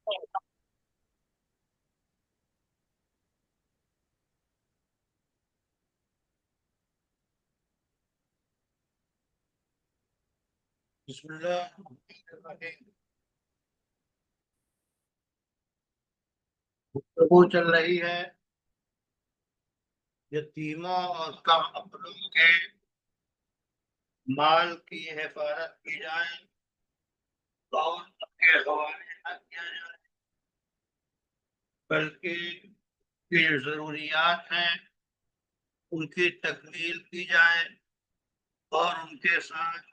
بسم اللہ الرحمن الرحیم۔ گفتگو چل رہی ہے یتیموں اور کم عقلوں کے مال کی حفاظت کی جائے اور ان کے حوالے نہ کیا جائے، بلکہ کی ضروریات ہیں ان کی تکمیل کی جائے اور ان کے ساتھ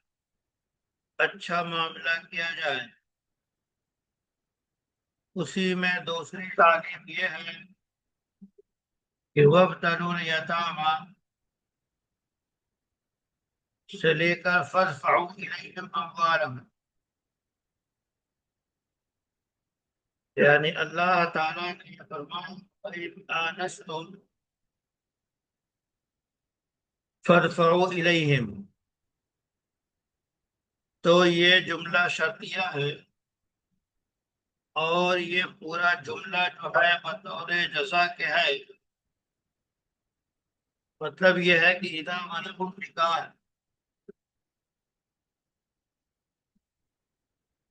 اچھا معاملہ کیا جائے۔ اسی میں دوسری تعلیم یہ ہے کہ وابتلوا الیتامی سے لے کر فادفعوا الیہم اموالہم، یعنی اللہ تعالیٰ نے یہ فرمایا فَإِنْ آنَسْتُمْ فَادْفَعُوا إِلَيْهِمْ، تو یہ جملہ شرطیہ ہے اور یہ پورا جملہ جو ہے بطور جزا کے ہے، مطلب یہ ہے کہ اذا بلغوا النکاح،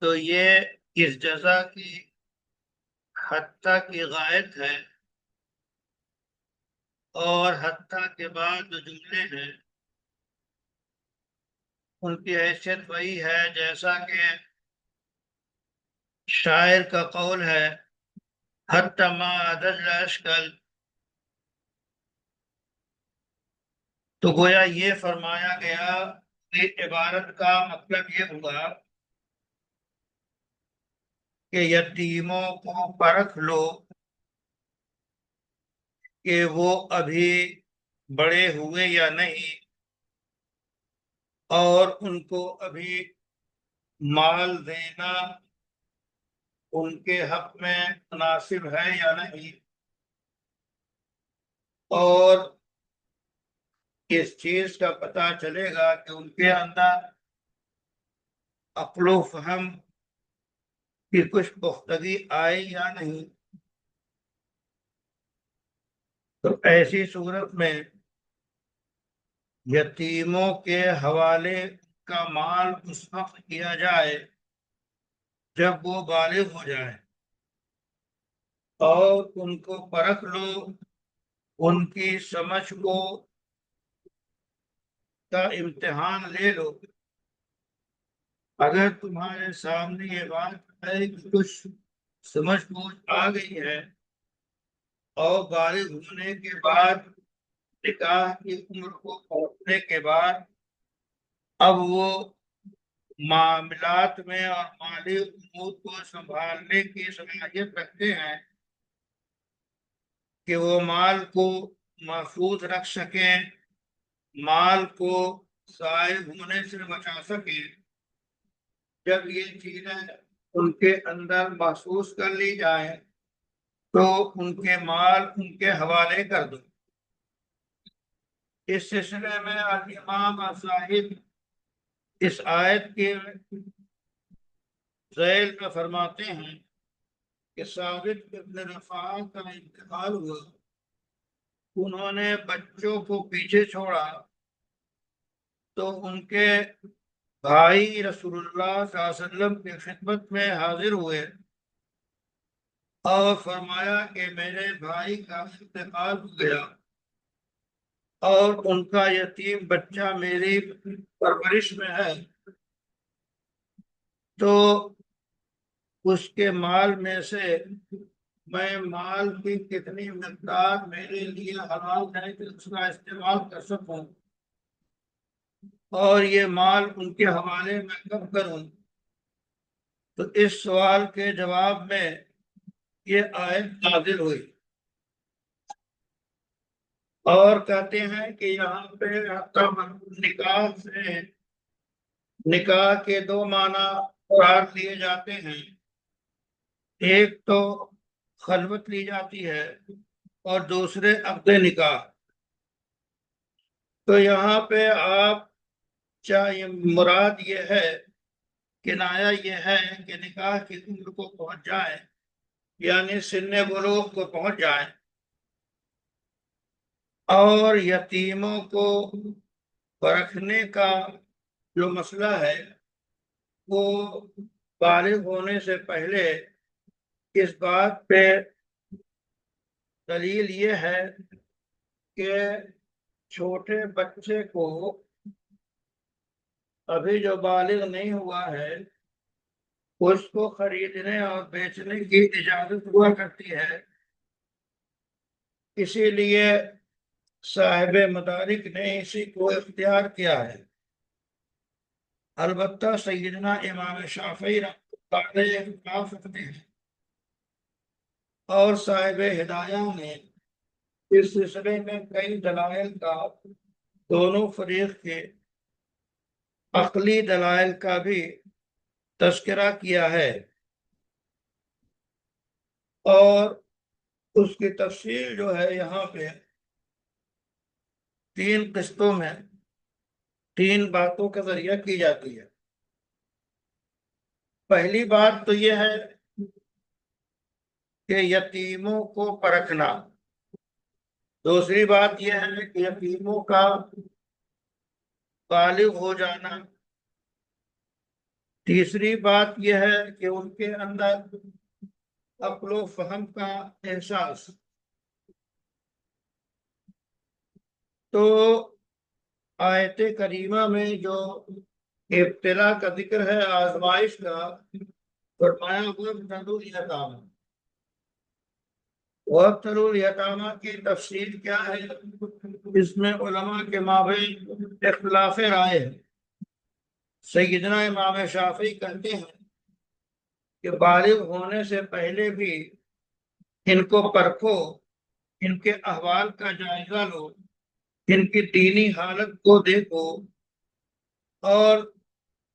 تو یہ اس جزا کی حتیٰ کی غائب ہے، اور حتیٰ کے بعد جو جملے ہیں ان کی حیثیت وہی ہے جیسا کہ شاعر کا قول ہے حتی ما دل اشکل، تو گویا یہ فرمایا گیا کہ عبارت کا مطلب یہ ہوا کہ یتیموں کو پرکھ لو کہ وہ ابھی بڑے ہوئے یا نہیں، اور ان کو ابھی مال دینا ان کے حق میں مناسب ہے یا نہیں، اور اس چیز کا پتہ چلے گا کہ ان کے اندر عقل و فہم کی کچھ پختگی آئے یا نہیں۔ تو ایسی صورت میں یتیموں کے حوالے کا مال اس وقت کیا جائے جب وہ بالغ ہو جائے، اور ان کو پرکھ لو، ان کی سمجھ کو کا امتحان لے لو۔ اگر تمہارے سامنے یہ بات ہے کہ کچھ سمجھ بوجھ آ گئی ہے اور بالغ ہونے کے بعد نکاح کی عمر کو پہنچنے کے بعد اب وہ معاملات میں اور مالی امور کو سنبھالنے کی صلاحیت رکھتے ہیں کہ وہ مال کو محفوظ رکھ سکیں، مال کو ضائع ہونے سے بچا سکیں، جب یہ چیزیں ان کے اندر محسوس کر لی جائیں تو ان کے مال ان کے حوالے کر دو۔ اس سلسلے میں الامام صاحب اس آیت کے ذیل میں فرماتے ہیں کہ ثابت ابن رفاع کا انتقال ہوا، انہوں نے بچوں کو پیچھے چھوڑا تو ان کے بھائی رسول اللہ صلی اللہ علیہ وسلم کی خدمت میں حاضر ہوئے اور فرمایا کہ میرے بھائی کا انتقال ہو گیا اور ان کا یتیم بچہ میری پرورش میں ہے، تو اس کے مال میں سے میں مال کی کتنی مقدار میرے لیے حلال ہے کہ اس کا استعمال کر سکوں، اور یہ مال ان کے حوالے میں کب کروں۔ تو اس سوال کے جواب میں یہ آیت نازل ہوئی، اور کہتے ہیں کہ یہاں پہ نکاح سے نکاح کے دو معنی مراد لیے جاتے ہیں، ایک تو خلوت لی جاتی ہے اور دوسرے عقد نکاح۔ تو یہاں پہ آپ چاہے مراد یہ ہے، کنایا یہ ہے کہ نکاح کی عمر کو پہنچ جائے یعنی سن بلوغ کو پہنچ جائیں، اور یتیموں کو پرکھنے کا جو مسئلہ ہے وہ بالغ ہونے سے پہلے اس بات پہ دلیل یہ ہے کہ چھوٹے بچے کو ابھی جو بالغ نہیں ہوا ہے اس کو خریدنے اور بیچنے کی اجازت ہوا کرتی ہے، اسی لیے صاحب مدارک نے اسی کو اختیار کیا ہے۔ البتہ سیدنا امام شافعی رحمۃ اللہ علیہ اختلاف رکھتے ہیں، اور صاحب ہدایہ نے اس سلسلے میں کئی دلائل کا، دونوں فریق کے عقلی دلائل کا بھی تذکرہ کیا ہے، اور اس کی تفصیل جو ہے یہاں پہ 3 قسطوں میں 3 باتوں کے ذریعہ کی جاتی ہے۔ پہلی بات تو یہ ہے کہ یتیموں کو پرکھنا، دوسری بات یہ ہے کہ یتیموں کا بالغ ہو جانا، تیسری بات یہ ہے کہ ان کے اندر عقل و فہم کا احساس۔ تو آیت کریمہ میں جو ابتلا کا ذکر ہے، آزمائش کا، فرمایا وابتلوا الیتامى۔ وابتلوا الیتامى کی تفسیر کیا ہے؟ اس میں علماء کے مابین اختلاف رائے ہے۔ سیدنا امام شافعی کہتے ہیں کہ بالغ ہونے سے پہلے بھی ان کو پرکھو، ان کے احوال کا جائزہ لو، ان کی دینی حالت کو دیکھو، اور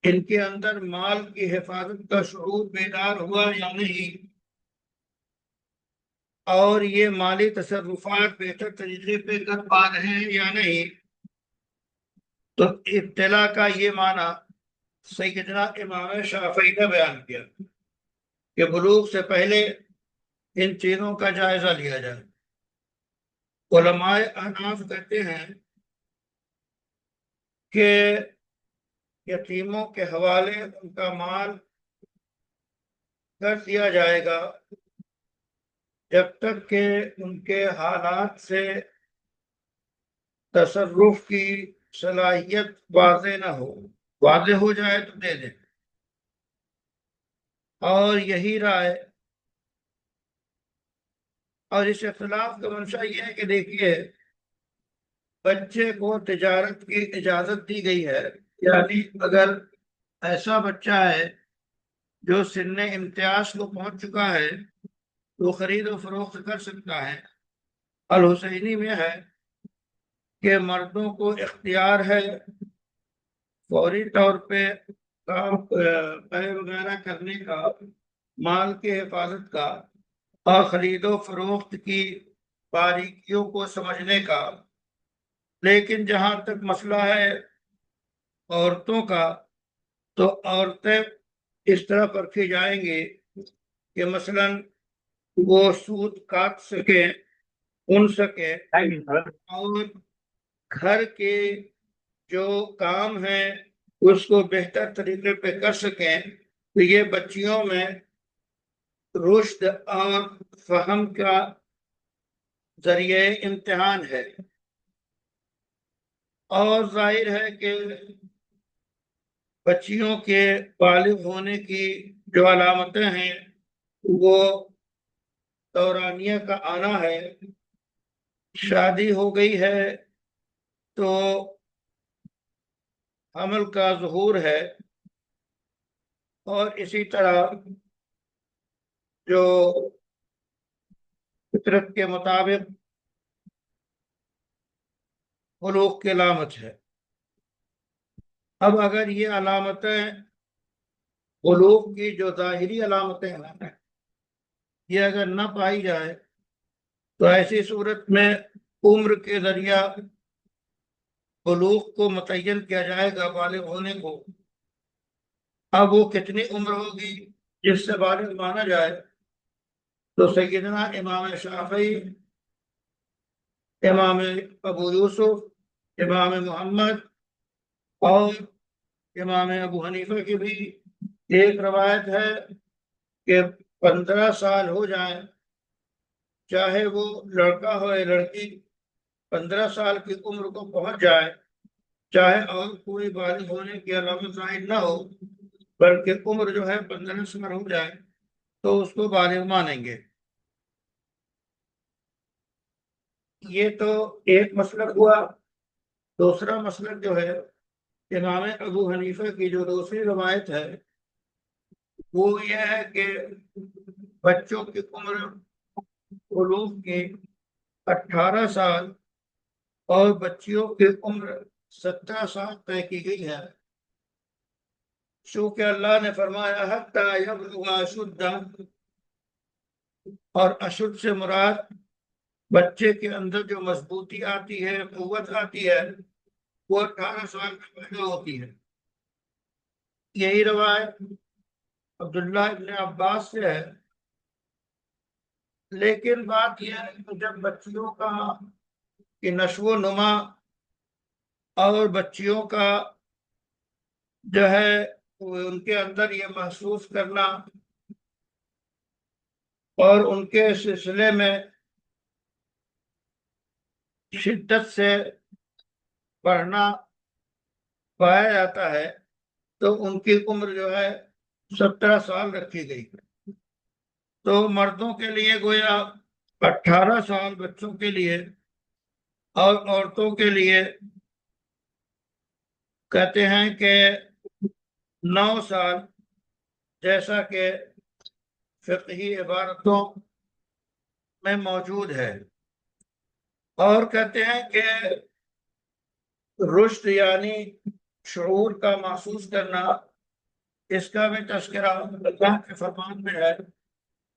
ان کے اندر مال کی حفاظت کا شعور بیدار ہوا یا نہیں، اور یہ مالی تصرفات بہتر طریقے پہ کر پا رہے ہیں یا نہیں۔ تو ابتلا کا یہ معنی سیدنا امام شافعی نے بیان کیا کہ بلوغ سے پہلے ان چیزوں کا جائزہ لیا جائے۔ علماء احناف کہتے ہیں کہ یتیموں کے حوالے ان کا مال کر دیا جائے گا جب تک کہ ان کے حالات سے تصرف کی صلاحیت واضح نہ ہو، واضح ہو جائے تو دے دیں۔ اور یہی رائے، اور اس اختلاف کا منشا یہ ہے کہ دیکھیے بچے کو تجارت کی اجازت دی گئی ہے، یعنی اگر ایسا بچہ ہے جو سن امتیاز کو پہنچ چکا ہے تو خرید و فروخت کر سکتا ہے۔ الحسینی میں ہے کہ مردوں کو اختیار ہے فوری طور پہ کام بے وغیرہ کرنے کا، مال کی حفاظت کا، اور خرید و فروخت کی باریکیوں کو سمجھنے کا۔ لیکن جہاں تک مسئلہ ہے عورتوں کا، تو عورتیں اس طرح پرکھی جائیں گی کہ مثلاً وہ سود کاٹ سکے، ان سکے، اور گھر کے جو کام ہے اس کو بہتر طریقے پہ کر سکیں۔ تو یہ بچیوں میں رشد اور فہم کا ذریعہ امتحان ہے، اور ظاہر ہے کہ بچیوں کے بالغ ہونے کی جو علامتیں ہیں وہ دورانیہ کا آنا ہے، شادی ہو گئی ہے تو حمل کا ظہور ہے، اور اسی طرح جو فطرت کے مطابق بلوغ کی علامت ہے۔ اب اگر یہ علامتیں بلوغ کی جو ظاہری علامتیں ہیں یہ اگر نہ پائی جائے تو ایسی صورت میں عمر کے ذریعہ بلوغ کو متعین کیا جائے گا بالغ ہونے کو۔ اب وہ کتنی عمر ہوگی جس سے بالغ مانا جائے؟ تو سیدنا امام شافعی، امام ابو یوسف، امام محمد اور امام ابو حنیفہ کی بھی ایک روایت ہے کہ 15 سال ہو جائیں، چاہے وہ لڑکا ہو یا لڑکی، 15 سال کی عمر کو پہنچ جائے، چاہے اور کوئی بالغ ہونے کی علامت ظاہر نہ ہو، بلکہ عمر جو ہے 15 سال ہو جائے تو اس کو بالغ مانیں گے۔ یہ تو ایک مسلک ہوا۔ دوسرا مسلک جو ہے امام ابو حنیفہ کی جو دوسری روایت ہے وہ یہ ہے کہ بچوں کی عمر بلوغ کی 18 سال اور بچیوں کی عمر 17 سال طے کی گئی ہے، چونکہ اللہ نے فرمایا حتی یبلغ اشدہ، اور اشد سے مراد بچے کے اندر جو مضبوطی آتی ہے، قوت آتی ہے، وہ 18 سال میں پیدا ہوتی ہے۔ یہی روایت عبداللہ ابن عباس سے ہے۔ لیکن بات یہ ہے کہ جب بچیوں کا کی نشو و نما اور بچیوں کا جو ہے ان کے اندر یہ محسوس کرنا اور ان کے سلسلے میں شدت سے پڑھنا پایا جاتا ہے، تو ان کی عمر جو ہے 17 سال رکھی گئی۔ تو مردوں کے لیے گویا 18 سال بچوں کے لیے، اور عورتوں کے لیے کہتے ہیں کہ 9 سال، جیسا کہ فقہی عبارتوں میں موجود ہے۔ اور کہتے ہیں کہ رشد یعنی شعور کا محسوس کرنا، اس کا بھی تذکرہ اللہ کے فرمان میں ہے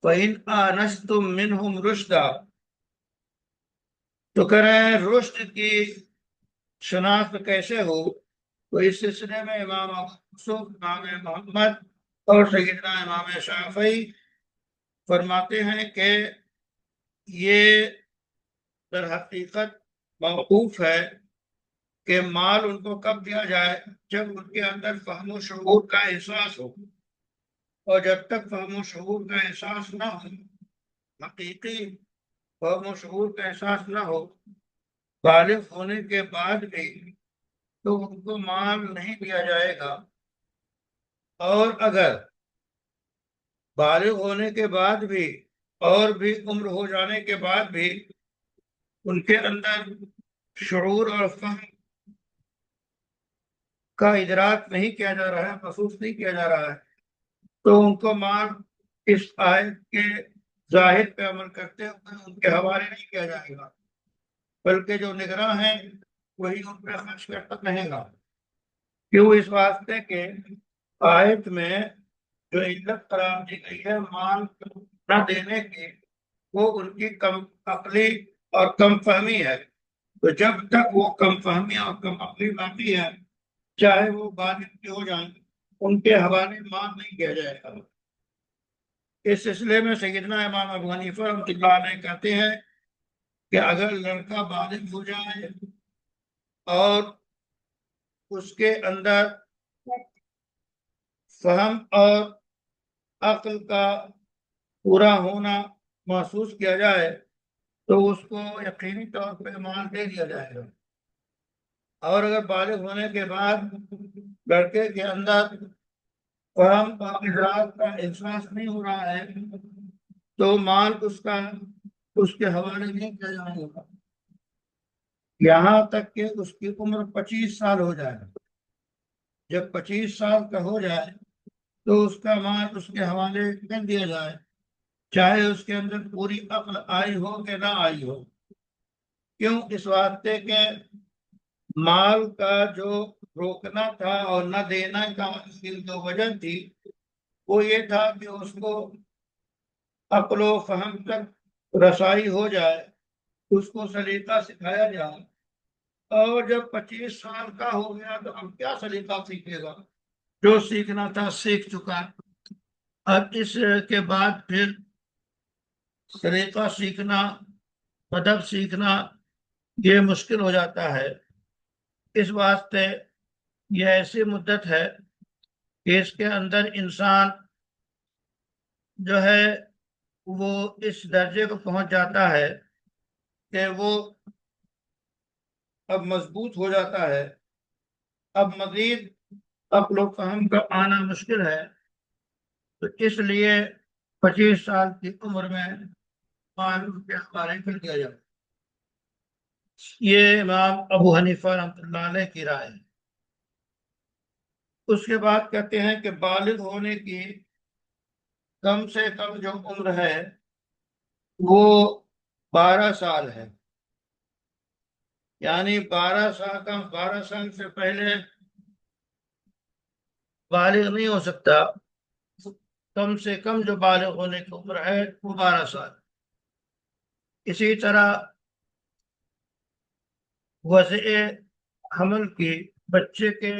فَإِنْ آنَسْتُم مِّنْهُمْ رُشْدًا۔ تو کہہ رہے ہیں رشد کی شناخت کیسے ہو، تو اس سلسلے میں امام ابو یوسف، امام محمد اور سیدنا امام شافعی فرماتے ہیں کہ یہ در حقیقت موقوف ہے کہ مال ان کو کب دیا جائے، جب ان کے اندر فہم و شعور کا احساس ہو، اور جب تک فہم و شعور کا احساس نہ ہو، حقیقی فہم و شعور کا احساس نہ ہو، بالغ ہونے کے بعد بھی تو ان کو مال نہیں دیا جائے گا۔ اور اگر بالغ ہونے کے بعد بھی اور بھی عمر ہو جانے کے بعد بھی ان کے اندر شعور اور فہم کا ادراک نہیں کیا جا رہا ہے، محسوس نہیں کیا جا رہا ہے، تو ان کو مال اس آیت کے ظاہر پہ عمل کرتے ہوئے ان کے حوالے نہیں کیا جائے گا، بلکہ جو نگراں ہیں وہی ان پہ خرچ کرتا رہے گا۔ کیوں؟ اس واسطے کہ آیت میں جو علت قرار دی گئی ہے مال نہ دینے کی، وہ ان کی کم عقلی اور کم فہمی ہے۔ تو جب تک وہ کم فہمی اور کم عقلی باقی ہے، چاہے وہ بالغ بھی ہو جائیں، ان کے حوالے مال نہیں کیا جائے گا۔ اس سلسلے میں سیدنا امام ابو حنیفہ رحمۃ اللہ علیہ کہتے ہیں کہ اگر لڑکا بالغ ہو جائے اور اس کے اندر فہم اور عقل کا پورا ہونا محسوس کیا جائے تو اس کو یقینی طور پہ مال دے دیا جائے گا۔ اور اگر بالغ ہونے کے بعد لڑکے کے اندر فہم اور ادراک کا احساس نہیں ہو رہا ہے تو مال اس کے حوالے نہیں کیا جائے گا، یہاں تک کہ اس کی عمر 25 سال ہو جائے۔ جب 25 سال کا ہو جائے تو اس کا مال اس کے حوالے کر دیا جائے، چاہے اس کے اندر پوری عقل آئی ہو کہ نہ آئی ہو۔ کیوں؟ اس واسطے کہ مال کا جو روکنا تھا اور نہ دینا کا جو وجہ تھی وہ یہ تھا کہ اس کو عقل و فہم تک رسائی ہو جائے، اس کو سلیقہ سکھایا جائے۔ اور جب 25 سال کا ہو گیا تو اب کیا سلیقہ سیکھے گا؟ جو سیکھنا تھا سیکھ چکا۔ اب اس کے بعد پھر طریقہ سیکھنا، ادب سیکھنا یہ مشکل ہو جاتا ہے۔ اس واسطے یہ ایسی مدت ہے کہ اس کے اندر انسان جو ہے وہ اس درجے کو پہنچ جاتا ہے کہ وہ اب مضبوط ہو جاتا ہے، اب مزید عقل و فہم کا آنا مشکل ہے، تو اس لیے 25 سال کی عمر میں معلوم کے حوالے کر دیا جائے۔ یہ امام ابو حنیفہ رحمۃ اللہ علیہ کی رائے ہے۔ اس کے بعد کہتے ہیں کہ بالغ ہونے کی کم سے کم جو عمر ہے وہ 12 سال ہے، یعنی 12 سال سے پہلے بالغ نہیں ہو سکتا۔ کم سے کم جو بالغ ہونے کی عمر ہے وہ 12 سال۔ اسی طرح وضع حمل کی، بچے کے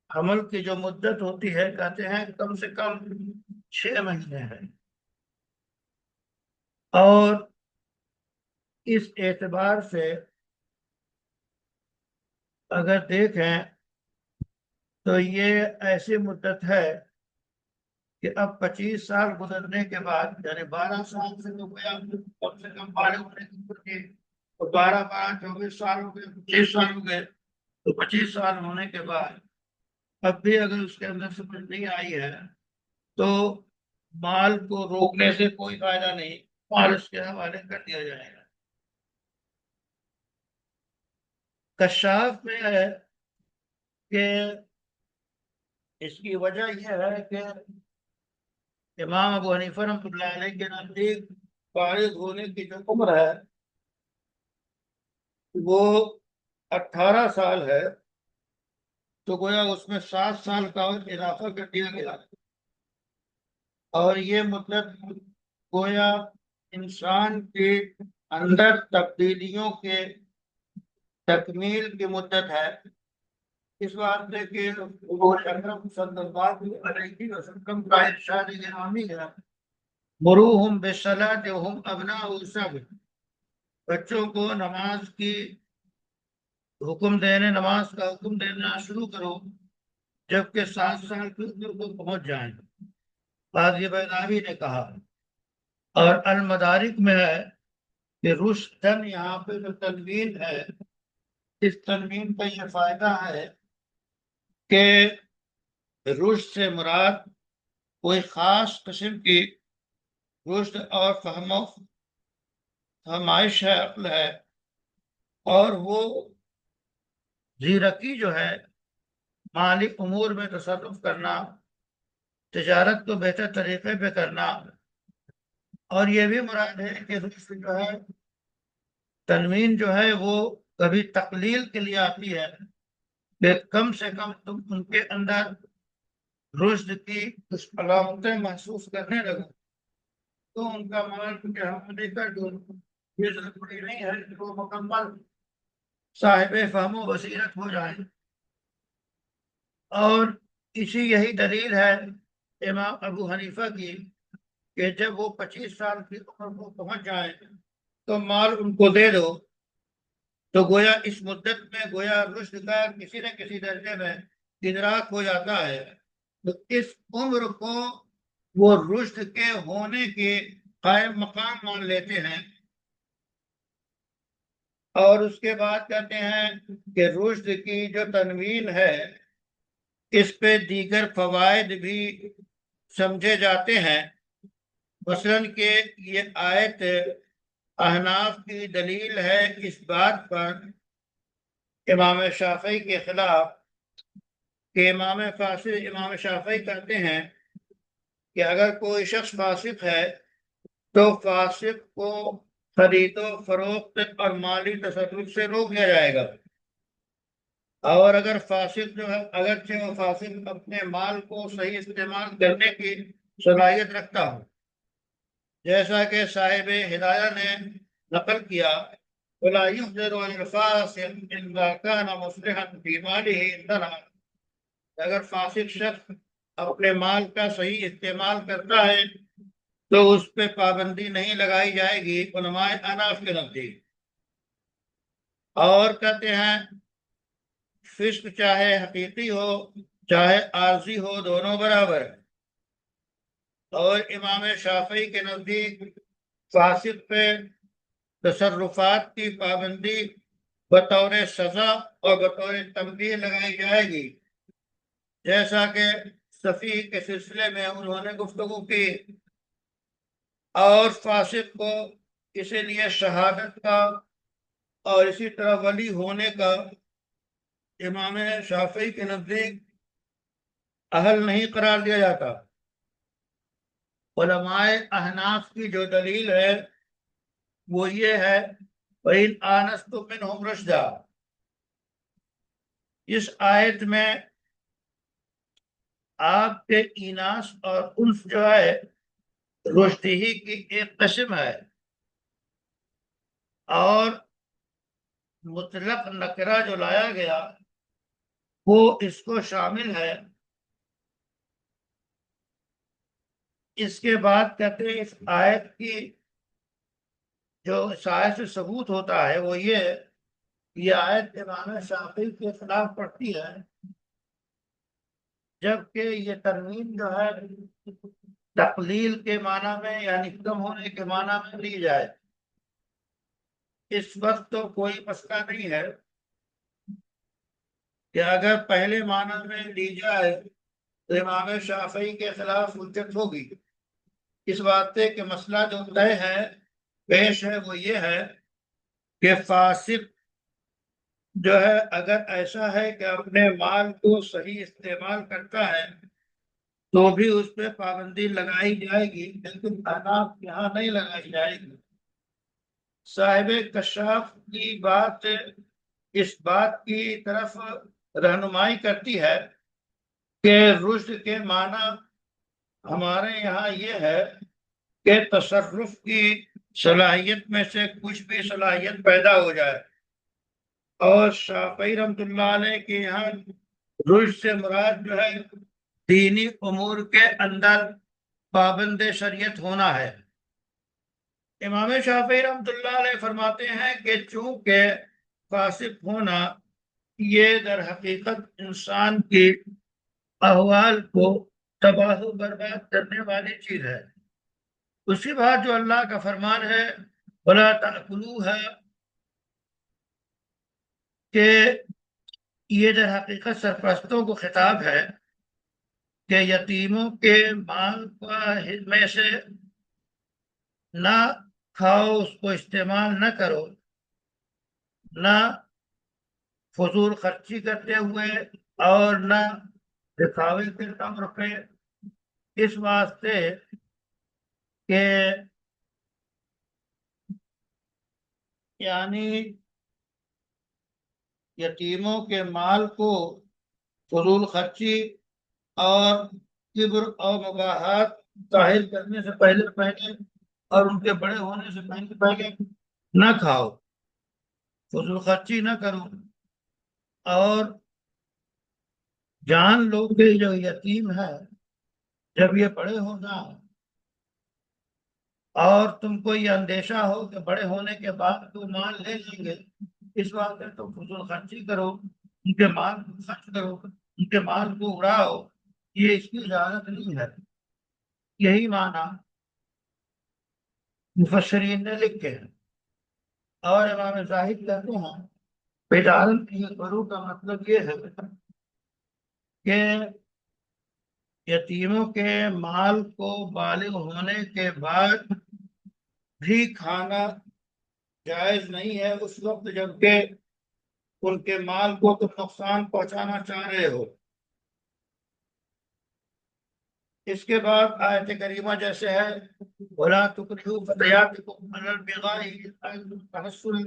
حمل کی جو مدت ہوتی ہے کہتے ہیں کم سے کم 6 مہینے ہے۔ اور اس اعتبار سے اگر دیکھیں تو یہ ایسی مدت ہے کہ اب 25 سال گزرنے کے بعد، یعنی 12 سال سے تو گویا کم سے کم بالغ ہونے کی عمر تھی، تو 12 12 24 سال ہو گئے، 25 سال ہو گئے، تو 25 سال ہونے کے بعد اب بھی اگر اس کے اندر سمجھ نہیں آئی ہے تو مال کو روکنے سے کوئی فائدہ نہیں، مال اس کے حوالے کر دیا جائے گا۔ کشاف میں ہے کہ اس کی وجہ یہ ہے کہ امام ابو حنیفہ رحمۃ اللہ علیہ کے نزدیک فارغ ہونے کی جو عمر ہے وہ 18 سال ہے، تو گویا اس میں 7 سال کا اور اضافہ کر دیا گیا، اور یہ مطلب گویا انسان کے اندر تبدیلیوں کے تکمیل کی مدت ہے۔ اس واسطے کہ حضور اکرم صلی اللہ علیہ وسلم کا ارشاد گرامی ہے، مروہم بالصلاۃ وہم ابناء السبع، بچوں کو نماز کی نماز کا حکم دینا شروع کرو جبکہ 7 سال کی عمر کو پہنچ جائیں۔ قاضی بیضاوی نے کہا، اور المدارک میں ہے کہ رشدن یہاں پہ جو تنوین ہے، اس تنوین کا یہ فائدہ ہے کہ رشد سے مراد کوئی خاص قسم کی رشد اور فہم و فرمائش ہے، عقل ہے، اور وہ زیرکی جو ہے مالی امور میں تصرف کرنا، تجارت کو بہتر طریقے پہ کرنا، اور یہ بھی مراد ہے کہ رشد جو ہے، تنوین جو ہے وہ کبھی تقلیل کے لیے آتی ہے کہ کم سے کم تم ان کے اندر رشد کی کچھ علامتیں محسوس کرنے لگو تو ان کا مال کے حوالے کر دو۔ یہ ضروری نہیں ہے کہ وہ مکمل صاحب فہم و بصیرت ہو جائیں۔ اور یہی دلیل ہے امام ابو حنیفہ کی کہ جب وہ 25 سال کی عمر کو پہنچ جائیں تو مال ان کو دے دو، تو گویا اس مدت میں گویا رشد کا کسی نہ کسی درجے میں ادراک ہو جاتا ہے، تو اس عمر کو وہ رشد کے ہونے کے قائم مقام مان لیتے ہیں۔ اور اس کے بعد کہتے ہیں کہ رشد کی جو تنوین ہے اس پہ دیگر فوائد بھی سمجھے جاتے ہیں، مثلاً کہ یہ آیت احناف کی دلیل ہے اس بات پر امام شافعی کے خلاف کہ امام شافعی کہتے ہیں کہ اگر کوئی شخص فاسق ہے تو فاسق کو خرید و فروخت اور مالی تصرف سے روک دیا جائے گا، اور اگر فاسق جو ہے اگرچہ وہ فاسق اپنے مال کو صحیح استعمال کرنے کی صلاحیت رکھتا ہو، جیسا کہ صاحب ہدایہ نے نقل کیا، وَلَا يُحْجَرُ عَلَى الْفَاسِقِ إِذَا كَانَ مُصْلِحًا فِي مَالِهِ عندنا، اگر فاسق شخص اپنے مال کا صحیح استعمال کرتا ہے تو اس پہ پابندی نہیں لگائی جائے گی علماء احناف کے نزدیک۔ اور کہتے ہیں فسق چاہے حقیقی ہو چاہے عارضی ہو دونوں برابر ہے۔ اور امام شافعی کے نزدیک فاسق پہ تصرفات کی پابندی بطور سزا اور بطور تنبیہ لگائی جائے گی، جیسا کہ صفی کے سلسلے میں انہوں نے گفتگو کی۔ اور فاسق کو اسی لیے شہادت کا اور اسی طرح ولی ہونے کا امام شافعی کے نزدیک اہل نہیں قرار دیا جاتا۔ علماء احناف کی جو دلیل ہے وہ یہ ہے وَإِنْ آنَسْتُم مِّنْهُمْ رُشْدًا، اس آیت میں آپ کے ایناس اور انس جو ہے رشدی کی ایک قسم ہے، اور مطلق نکرہ جو لایا گیا وہ اس کو شامل ہے۔ اس کے بعد کہتے ہیں اس آیت کی جو اس آیت سے ثبوت ہوتا ہے وہ یہ آیت امام شافعی کے خلاف پڑتی ہے، جبکہ یہ ترمیم جو ہے تقلیل کے معنی میں یعنی کم ہونے کے معنی میں لی جائے۔ اس وقت تو کوئی مسئلہ نہیں ہے کہ اگر پہلے معنی میں لی جائے تو امام شافعی کے خلاف حجت ہوگی۔ اس واسطے کہ مسئلہ جو طے ہے پیش ہے وہ یہ ہے کہ فاسق جو ہے اگر ایسا ہے کہ اپنے مال کو صحیح استعمال کرتا ہے تو بھی اس پہ پابندی لگائی جائے گی، لیکن احناف یہاں نہیں لگائی جائے گی۔ صاحب کشاف کی بات اس بات کی طرف رہنمائی کرتی ہے کہ رشد کے معنی ہمارے یہاں یہ ہے کہ تصرف کی صلاحیت میں سے کچھ بھی صلاحیت پیدا ہو جائے، اور شافعی رحمۃ اللہ علیہ کے یہاں رشد سے مراد جو ہے دینی امور کے اندر پابند شریعت ہونا ہے۔ امام شافعی رحمۃ اللہ علیہ فرماتے ہیں کہ چونکہ فاسق ہونا یہ در حقیقت انسان کی احوال کو تباہ و برباد کرنے والی چیز ہے۔ اسی بات جو اللہ کا فرمان ہے وَلَا تَأْكُلُوهَا، کہ یہ در حقیقت سرپرستوں کو خطاب ہے کہ یتیموں کے مال میں سے نہ کھاؤ، اس کو استعمال نہ کرو، نہ فضول خرچی کرتے ہوئے اور نہ دکھاوے کے طور پہ، اس واسطے کہ یعنی یتیموں کے مال کو فضول خرچی اور کبر اور مباحات ظاہر کرنے سے پہلے اور ان کے بڑے ہونے سے پہلے نہ کھاؤ، فضول خرچی نہ کرو، اور جان لو کہ جو یتیم ہے جب یہ بڑے ہو جائیں اور تم کو یہ اندیشہ ہو کہ بڑے ہونے کے بعد تو مال لے لیں گے، اس واسطے تو فضول خرچی کرو، ان کے مال کو خرچ کرو، ان کے مال کو اڑاؤ، یہ اس کی اجازت نہیں ہے۔ یہی معنی مفسرین نے لکھے ہیں۔ اور امام زاہد کہتے ہیں بیدارت کی غرو کا مطلب یہ ہے کہ یتیموں کے مال کو بالغ ہونے کے بعد بھی کھانا جائز نہیں ہے، اس وقت جبکہ ان کے مال کو تو نقصان پہنچانا چاہ رہے ہو۔ اس کے بعد آیت کریمہ جیسے ہے وَلَا تُكْرِهُوا فَتَيَاتِكُمْ عَلَى الْبِغَاءِ التَّحَصُّنِ،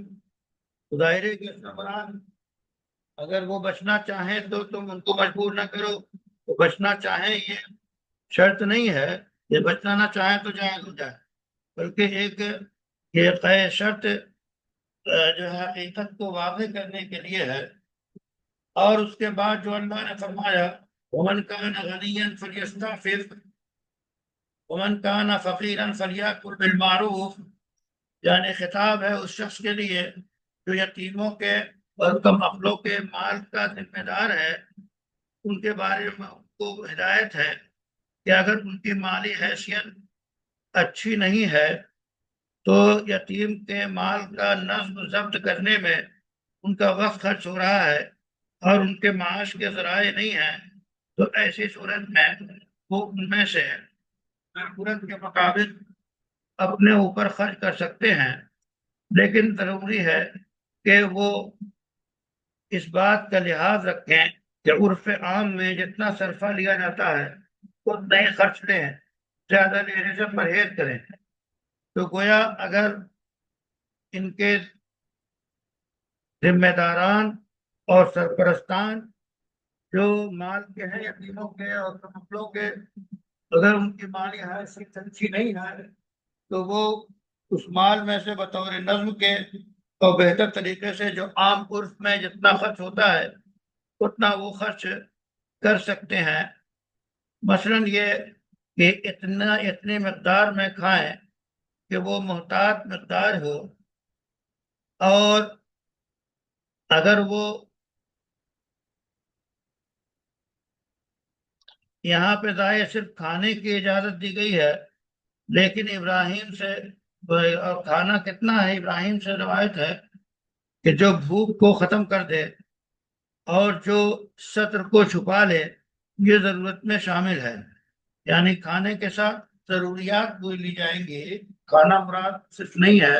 ظاہرے کے سبران اگر وہ بچنا چاہیں تو تم ان کو مجبور نہ کرو، وہ بچنا چاہیں یہ شرط نہیں ہے، یہ بچنا نہ چاہیں تو جائز ہو جائے، بلکہ ایک یہ شرط جو ہے حقیقت کو واضح کرنے کے لیے ہے۔ اور اس کے بعد جو اللہ نے فرمایا وَمَنْ كَانَ غَنِيًّا فَلْيَسْتَعْفِفْ ومن کان فقیرا فلیأکل بالمعروف، یعنی خطاب ہے اس شخص کے لیے جو یتیموں کے اور کم عقلوں کے مال کا ذمہ دار ہے، ان کے بارے میں ان کو ہدایت ہے کہ اگر ان کی مالی حیثیت اچھی نہیں ہے تو یتیم کے مال کا نظم و ضبط کرنے میں ان کا وقت خرچ ہو رہا ہے اور ان کے معاش کے ذرائع نہیں ہیں، تو ایسی صورت میں وہ ان میں سے ضرورت کے مطابق اپنے اوپر خرچ کر سکتے ہیں، لیکن ضروری ہے کہ وہ اس بات کا لحاظ رکھیں کہ عرف عام میں جتنا صرفہ لیا جاتا ہے اتنا ہی خرچ لیں، زیادہ لینے سے پرہیز کریں۔ تو گویا اگر ان کے ذمہ داران اور سرپرستان جو مال کے ہیں، یتیموں کے اور کمزوروں کے، اگر ان کی مالی حیثیت اچھی نہیں ہے تو وہ اس مال میں سے بطور نظم کے اور بہتر طریقے سے جو عام عرف میں جتنا خرچ ہوتا ہے اتنا وہ خرچ کر سکتے ہیں۔ مثلاً یہ کہ اتنی مقدار میں کھائیں کہ وہ محتاط مقدار ہو، اور اگر وہ یہاں پہ ظاہر صرف کھانے کی اجازت دی گئی ہے، لیکن ابراہیم سے اور کھانا کتنا ہے، ابراہیم سے روایت ہے کہ جو بھوک کو ختم کر دے اور جو ستر کو چھپا لے یہ ضرورت میں شامل ہے، یعنی کھانے کے ساتھ ضروریات بھی لی جائیں گی، کھانا مراد صرف نہیں ہے۔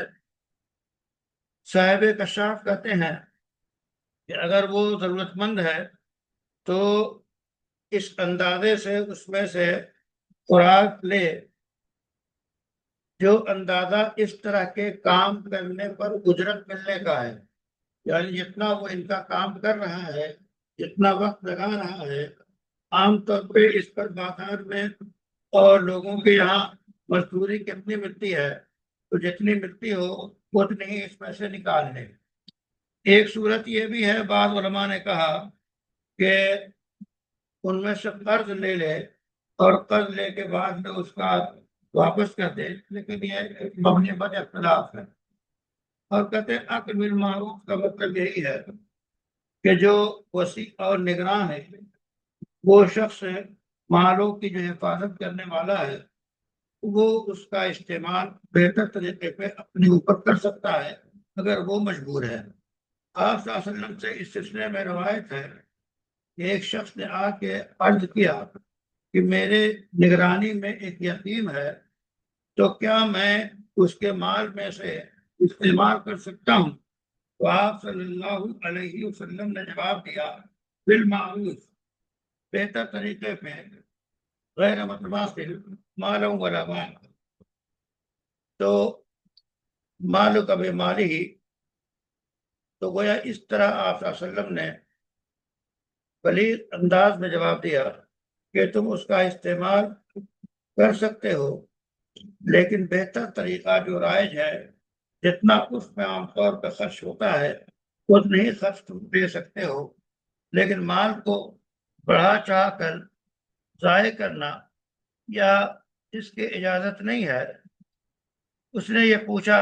صاحب کشاف کہتے ہیں کہ اگر وہ ضرورت مند ہے تو اس اندازے سے اس میں سے خوراک لے جو اندازہ اس طرح کے کام کرنے پر اجرت ملنے کا ہے، یعنی جتنا وہ ان کا کام کر رہا ہے، جتنا وقت لگا رہا ہے، عام طور پہ اس پر بازار میں اور لوگوں کے یہاں مزدوری کتنی ملتی ہے، تو جتنی ملتی ہو اتنی ہی اس میں سے نکال لے۔ ایک صورت یہ بھی ہے، بعض علماء نے کہا کہ ان میں سے قرض لے لے اور قرض لے کے بعد میں اس کا واپس کر دے، لیکن یہ مبنی پر اختلاف ہے۔ اور کہتے ہیں عقل بالمعروف کا مطلب یہی ہے کہ جو وسیع اور نگراں ہے، وہ شخص مالوں کی جو حفاظت کرنے والا ہے، وہ اس کا استعمال بہتر طریقے پہ اپنے اوپر کر سکتا ہے اگر وہ مجبور ہے۔ آپ صلی اللہ علیہ وسلم سے اس سلسلے میں روایت ہے کہ ایک شخص نے آ کے عرض کیا کہ میرے نگرانی میں ایک یتیم ہے، تو کیا میں اس کے مال میں سے استعمال کر سکتا ہوں؟ تو آپ صلی اللہ علیہ وسلم نے جواب دیا بالمعروف، بہتر طریقے پہ، غیر متواصل مالوں ولا مال، تو مالو کا بے مالی ہی۔ تو گویا اس طرح آپ صلی اللہ علیہ وسلم نے بلیغ انداز میں جواب دیا کہ تم اس کا استعمال کر سکتے ہو، لیکن بہتر طریقہ جو رائج ہے، جتنا اس میں عام طور پہ خرچ ہوتا ہے اتنا ہی خرچ تم دے سکتے ہو، لیکن مال کو بڑھا چڑھا کر ضائع کرنا یا اس کی اجازت نہیں ہے۔ اس نے یہ پوچھا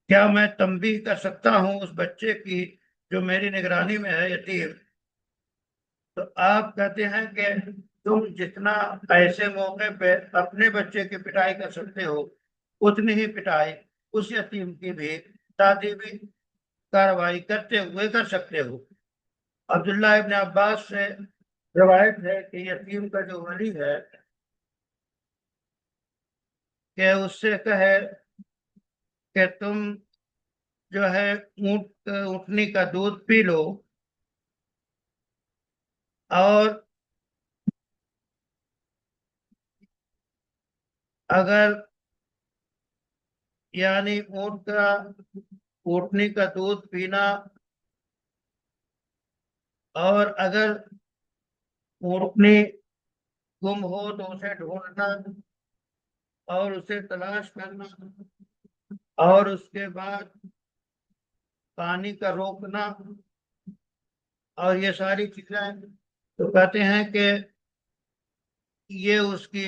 کیا میں تنبیہ کر سکتا ہوں اس بچے کی جو میری نگرانی میں ہے، یتیم؟ تو آپ کہتے ہیں کہ تم جتنا ایسے موقع پہ اپنے بچے کی پٹائی کر سکتے ہو اتنی ہی پٹائی اس یتیم کی بھی تعذیبی کارروائی کرتے ہوئے کر سکتے ہو۔ عبداللہ ابن عباس سے روایت ہے کہ یتیم کا جو ولی ہے کہ اس سے کہے کہ تم جو ہے اونٹنی کا دودھ پی لو، اور اگر یعنی اونٹنی کا دودھ پینا، اور اگر اونٹنی گم ہو تو اسے ڈھونڈنا اور اسے تلاش کرنا، اور اس کے بعد پانی کا روکنا، اور یہ ساری چیزیں، تو کہتے ہیں کہ یہ اس کی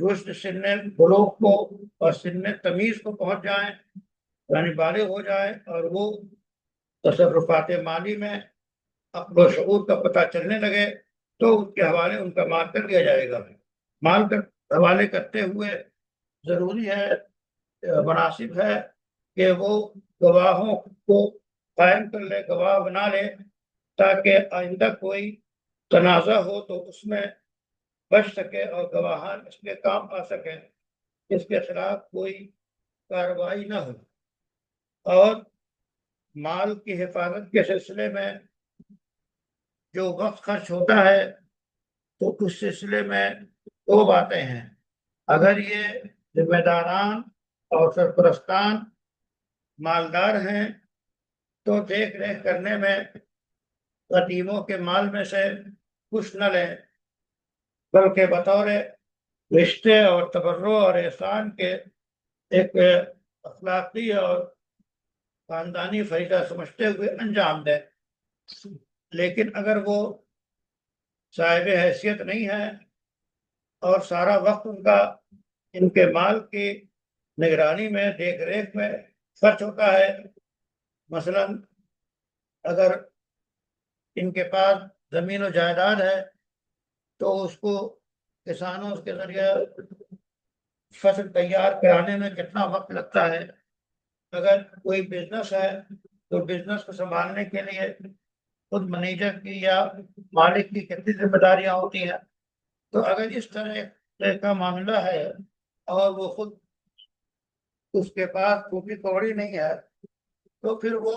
رشد سن بلوغ کو اور سن تمیز کو پہنچ جائیں، یعنی بالغ ہو جائے، اور وہ تصرفات مالی میں عقل و شعور کا پتہ چلنے لگے، تو اس کے حوالے ان کا مال کر دیا جائے گا۔ مال کر حوالے کرتے ہوئے ضروری ہے، مناسب ہے کہ وہ گواہوں کو قائم کر لے، گواہ بنا لے، تاکہ آئندہ کوئی تنازع ہو تو اس میں بچ سکے اور گواہان اس کے کام آ سکے، اس کے خلاف کوئی کارروائی نہ ہو۔ اور مال کی حفاظت کے سلسلے میں جو وقت خرچ ہوتا ہے تو اس سلسلے میں دو باتیں ہیں۔ اگر یہ ذمہ داران اور سرپرستان مالدار ہیں تو دیکھ ریکھ کرنے میں قدیموں کے مال میں سے کچھ نہ لیں، بلکہ بطور رشتے اور تبرع اور احسان کے ایک اخلاقی اور خاندانی فریضہ سمجھتے ہوئے انجام دیں۔ لیکن اگر وہ صاحب حیثیت نہیں ہے اور سارا وقت ان کا ان کے مال کی نگرانی میں، دیکھ ریکھ میں خرچ ہوتا ہے، مثلا اگر ان کے پاس زمین و جائیداد ہے تو اس کو کسانوں کے ذریعے فصل تیار کرانے میں کتنا وقت لگتا ہے، اگر کوئی بزنس ہے تو بزنس کو سنبھالنے کے لیے خود منیجر کی یا مالک کی کتنی ذمہ داریاں ہوتی ہیں۔ تو اگر اس طرح کا معاملہ ہے اور وہ خود اس کے پاس کوئی کوڑی نہیں ہے، تو پھر وہ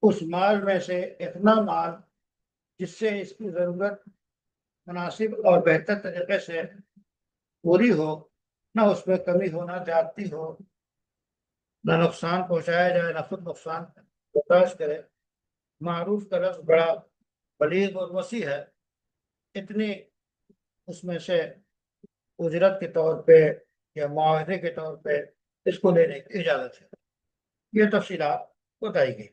اس مال میں سے اتنا مال جس سے اس کی ضرورت مناسب اور بہتر طریقے سے پوری ہو، نہ اس میں کمی ہو، نہ زیادتی ہو، نہ نقصان پہنچایا جائے، نہ خود نقصان برداشت کرے۔ معروف کا لفظ بڑا بلیغ اور وسیع ہے، اتنی اس میں سے اجرت کے طور پہ یا معاوضے کے طور پہ اس کو لینے کی اجازت ہے۔ یہ تفصیلات بتائی گئی۔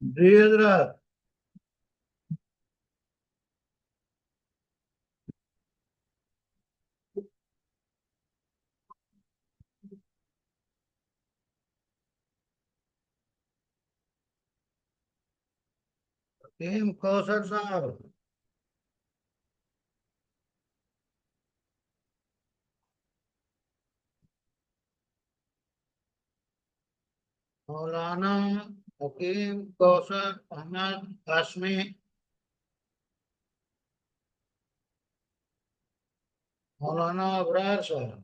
جی حضرات، حکیم کوثر صاحب، مولانا حکیم کوثر احمد قاسمی، مولانا ابرار صاحب،